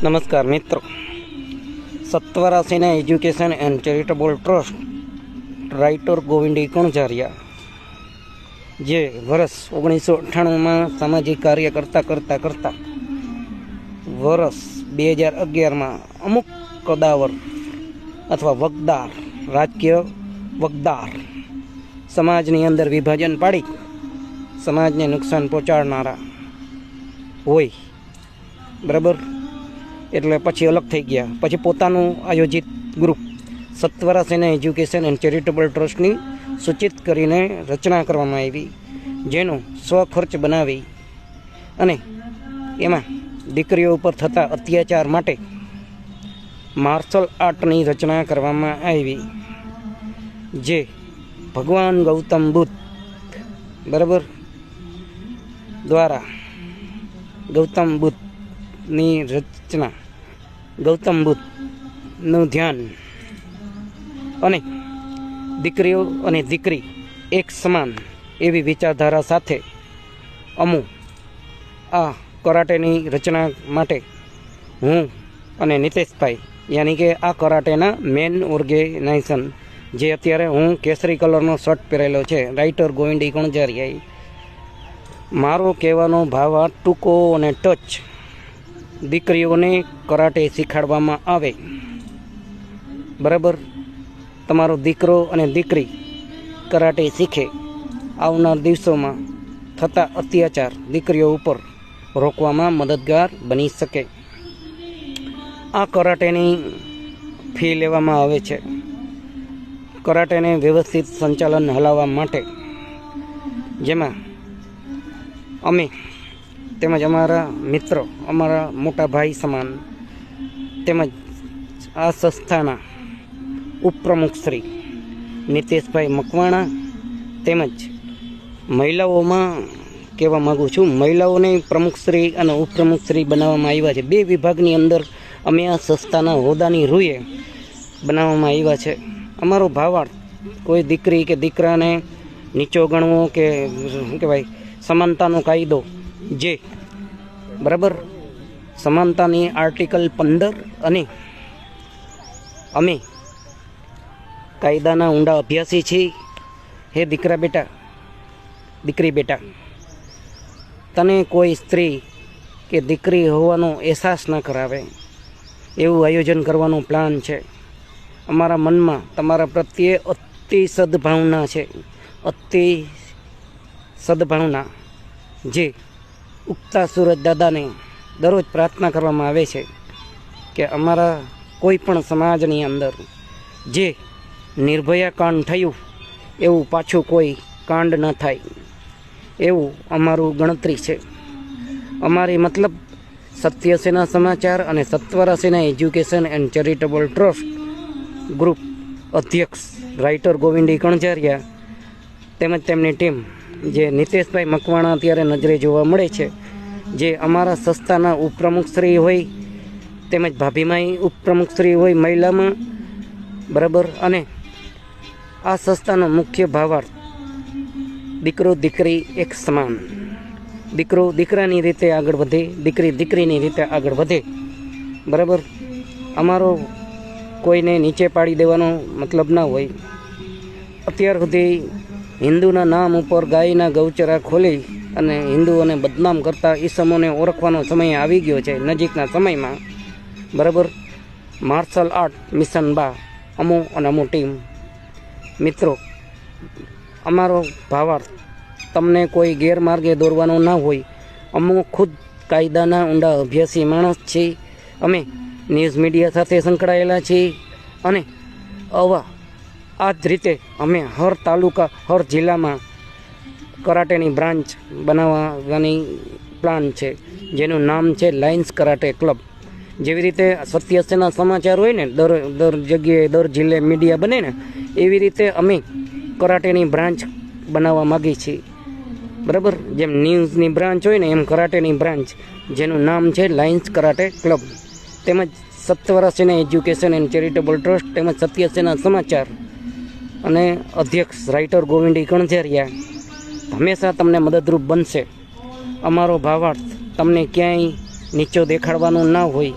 નમસ્કાર મિત્રો, Satvara Sena education and charitable trust writer Govindi Kanjariya, જે વર્ષ 1998માં સામાજિક કાર્ય કરતા વર્ષ 2011માં અમુક કદાવર અથવા વગદાર, રાજકીય વગદાર, સમાજની અંદર વિભાજન પાડી સમાજને નુકસાન પહોંચાડનારા હોય, બરાબર. એટલે પછી અલગ થઈ ગયા. પછી પોતાનું આયોજિત group Satvara Sena education and charitable ટ્રસ્ટની સૂચિત કરીને રચના કરવામાં આવી, જેનો સ્વખર્ચ બનાવી અને એમાં દીકરીઓ ઉપર થતા અત્યાચાર માટે માર્શલ આર્ટની રચના કરવામાં આવી, જે ભગવાન ગૌતમ બુદ્ધ, બરાબર, દ્વારા ગૌતમ બુદ્ધની રચના, ગૌતમ બુદ્ધનું ધ્યાન અને દીકરીઓ અને દીકરી એક સમાન એવી વિચારધારા સાથે આ કરાટેની રચના માટે હું અને નિતેશભાઈ, યાની કે આ કરાટેના મેન ઓર્ગેનાઇઝેશન, જે અત્યારે હું કેસરી કલરનો શર્ટ પહેરેલો છે, રાઇટર ગોવિંદી કણઝારિયા, મારો કહેવાનો ભાવ ટૂંકો અને ટચ દીકરીઓને કરાટે શીખવાડવામાં આવે, બરાબર. તમારો દીકરો અને દીકરી કરાટે શીખે, આવનાર દિવસોમાં થતા અત્યાચાર દીકરીઓ ઉપર રોકવામાં મદદગાર બની શકે. આ કરાટેની ફી લેવામાં આવે છે. કરાટેને વ્યવસ્થિત સંચાલન હલાવવા માટે, જેમાં અમે તેમજ અમારા મિત્રો, અમારા મોટા ભાઈ સમાન, તેમજ આ સંસ્થાના ઉપપ્રમુખ શ્રી નિતેશભાઈ મકવાણા, તેમજ મહિલાઓમાં કહેવા માગું છું, મહિલાઓને પ્રમુખશ્રી અને ઉપપ્રમુખશ્રી બનાવવામાં આવ્યા છે. 2 વિભાગની અંદર અમે આ સંસ્થાના હોદ્દાની રૂએ બનાવવામાં આવ્યા છે. અમારો ભાવાર્થ કોઈ દીકરી કે દીકરાને નીચો ગણવો કે શું કહેવાય, સમાનતાનો કાયદો, જે બરાબર સમાનતાની આર્ટિકલ 15 અને અમે કાયદાના ઊંડા અભ્યાસી છીએ. હે દીકરા બેટા, દીકરી બેટા, તને કોઈ સ્ત્રી કે દીકરી હોવાનો અહેસાસ ન કરાવે એવું આયોજન કરવાનો પ્લાન છે. અમારા મનમાં તમારા પ્રત્યે અતિ સદભાવના છે, અતિ સદભાવના, જે ઉગતા સૂરજ દાદાને દરરોજ પ્રાર્થના કરવામાં આવે છે કે અમારા કોઈ પણ સમાજની અંદર જે નિર્ભયા કાંડ થયું એવું પાછું કોઈ કાંડ ન થાય, એવું અમારું ગણતરી છે. અમારી મતલબ સત્ય સેના સમાચાર અને Satvara Sena education and charitable trust group અધ્યક્ષ રાઇટર ગોવિંદી કણઝારિયા તેમજ તેમની ટીમ, જે નિતેશભાઈ મકવાણા અત્યારે નજરે જોવા મળે છે, જે અમારા સંસ્થાના ઉપપ્રમુખશ્રી હોય, તેમજ ભાભીમાઈ ઉપપ્રમુખશ્રી હોય મહિલામાં, બરાબર. અને આ સંસ્થાનો મુખ્ય ભાવાર્થ દીકરો દીકરી એક સમાન, દીકરો દીકરાની રીતે આગળ વધે, દીકરી દીકરીની રીતે આગળ વધે, બરાબર. અમારો કોઈને નીચે પાડી દેવાનો મતલબ ના હોય. અત્યાર સુધી હિન્દુના નામ ઉપર ગાયના ગૌચરા ખોલી અને હિન્દુઓને બદનામ કરતા ઈસમોને ઓળખવાનો સમય આવી ગયો છે નજીકના સમયમાં, બરાબર. માર્શલ આર્ટ મિશન બા અમો અને અમો ટીમ મિત્રો, અમારો ભાવાર્થ તમને કોઈ ગેરમાર્ગે દોરવાનો ના હોય. અમો ખુદ કાયદાના ઊંડા અભ્યાસી માણસ છીએ. અમે ન્યૂઝ મીડિયા સાથે સંકળાયેલા છીએ અને આ જ રીતે અમે હર તાલુકા, હર જિલ્લામાં કરાટેની બ્રાન્ચ બનાવવાની પ્લાન છે, જેનું નામ છે લાયન્સ કરાટે ક્લબ. જેવી રીતે સત્ય સેના સમાચાર હોય ને, દર જગ્યાએ દર જિલ્લે મીડિયા બને ને, એવી રીતે અમે કરાટેની બ્રાન્ચ બનાવવા માગીએ છીએ, બરાબર. જેમ ન્યૂઝની બ્રાન્ચ હોય ને, એમ કરાટેની બ્રાન્ચ, જેનું નામ છે લાયન્સ કરાટે ક્લબ. તેમજ Satvara Sena education and charitable trust તેમજ સત્ય સેના સમાચાર અને અધ્યક્ષ રાઇટર ગોવિંદી કણઝારિયા હંમેશા તમને મદદરૂપ બનશે. અમારો ભાવાર્થ તમને ક્યાંય નીચો દેખાડવાનો ના હોય,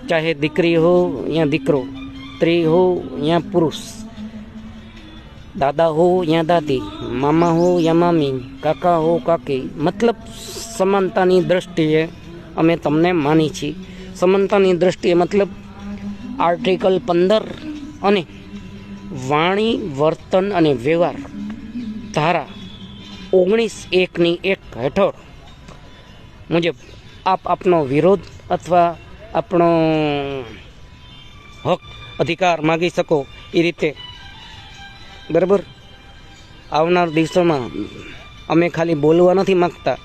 चाहे दीकरी हो या दीकरो, स्त्री हो या पुरुष, दादा हो या दादी, मामा हो या मामी, काका हो काकी, मतलब समानतानी दृष्टिए अमे तमने मानी छी। समानतानी दृष्टिए मतलब आर्टिकल 15 अने वाणी वर्तन अने व्यवहार धारा 19(1) हेठळ मुजब आप आपनो विरोध अथवा आपणो हक अधिकार मागी सको ए रीते। बराबर, आवनार दिवसोमां अमे खाली बोलवा नथी मागता,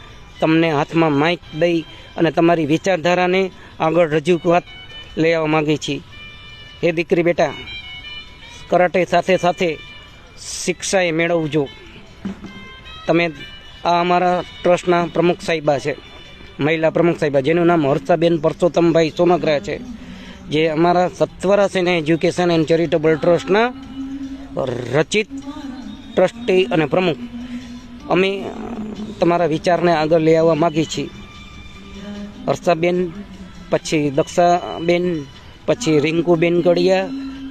तमने हाथमां माइक दई अने तमारी विचारधाराने आगळ रजूआत लई आववा मागीए छीए। हे दीकरी बेटा, कराटे साथे साथे शिक्षाए मेळवजो। तमे आ अमारा ट्रस्टना प्रमुख साहिबा छे, महिला प्रमुख साहिबा, जेनुं नाम हर्षाबेन परसोत्तमभाई सोनग्रा छे, जे अमारा सत्वरा सेना एज्युकेशन एंड चेरिटेबल ट्रस्टना रचित ट्रस्टी अने प्रमुख। अमे तमारा विचारने आगळ लई आववा मागीए छीए। हर्षाबेन, पछी दक्षाबेन, पछी रिंकूबेन कड़िया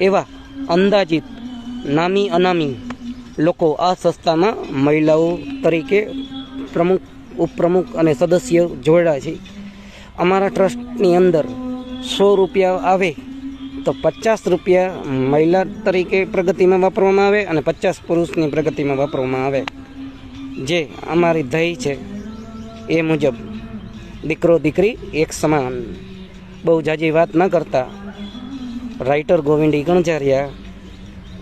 एवा अंदाजित नामी अनामी लोको आ संस्थामां महिलाओ तरीके प्रमुख, उपप्रमुख अने सदस्य जोड़्या छे। अमारा ट्रस्टनी अंदर 100 रुपया आवे तो 50 रुपया महिला तरीके प्रगति में वापरवामां आवे अने 50 पुरुषनी प्रगति में वापरवामां आवे। जे अमारी धई छे ए मुजब दीकरो दीकरी एक समान। बहु जाजी वात न करता राइटर गोविंदी गणजारिया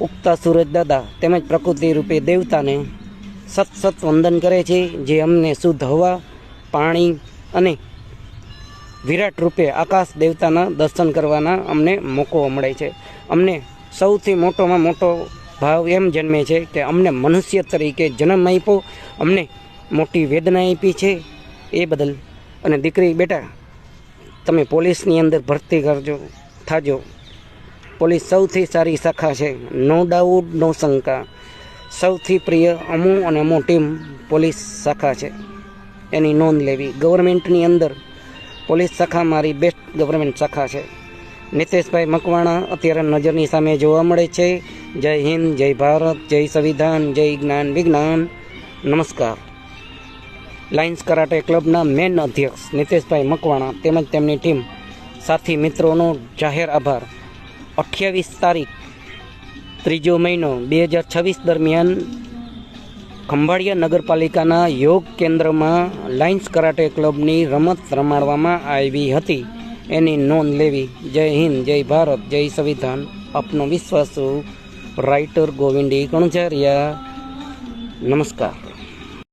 उगता सूरज दादा तेमज प्रकृति रूपे देवता ने सत सत वंदन करे छे, जे अमने शुद्ध हवा, पाणी अने विराट रूपे आकाश देवताना दर्शन करवाना अमने मोको मळे छे। अमने सौथी मोटोमां मोटो भाव एम जन्मे छे के अमने मनुष्य तरीके जन्म आप्यो, अमने मोटी वेदना आपी छे ए बदल। अने दीकरी बेटा, तमे पोलीसनी अंदर भर्ती करजो, थाजो। पोलीस सौथी सारी शाखा है, नो डाउट नो शंका। सौथी प्रिय अमू अने अमू टीम पोलीस शाखा है, एनी नोंध लेवी। गवर्नमेंटनी अंदर पोलीस शाखा मारी बेस्ट गवर्नमेंट शाखा है। नितेशभाई मकवाणा अत्यारे नजरनी सामे जोवा मळे छे। जय हिंद, जय भारत, जय संविधान, जय ज्ञान विज्ञान। नमस्कार। लायन्स कराटे क्लबना मेन अध्यक्ष नितेशभाई मकवाणा तेमज तेमनी टीम साथी मित्रोनो जाहेर आभार। 28 तारीख 3 महीनो 2026 दरमियान खंभाळिया नगरपालिकाना योग केन्द्र में लायन्स कराटे क्लबनी रमत रमाडवामां आवी हती, एनी नोंध लेवी। जय हिंद, जय भारत, जय संविधान। अपनो विश्वासु राइटर गोविंदी गणजारिया। नमस्कार।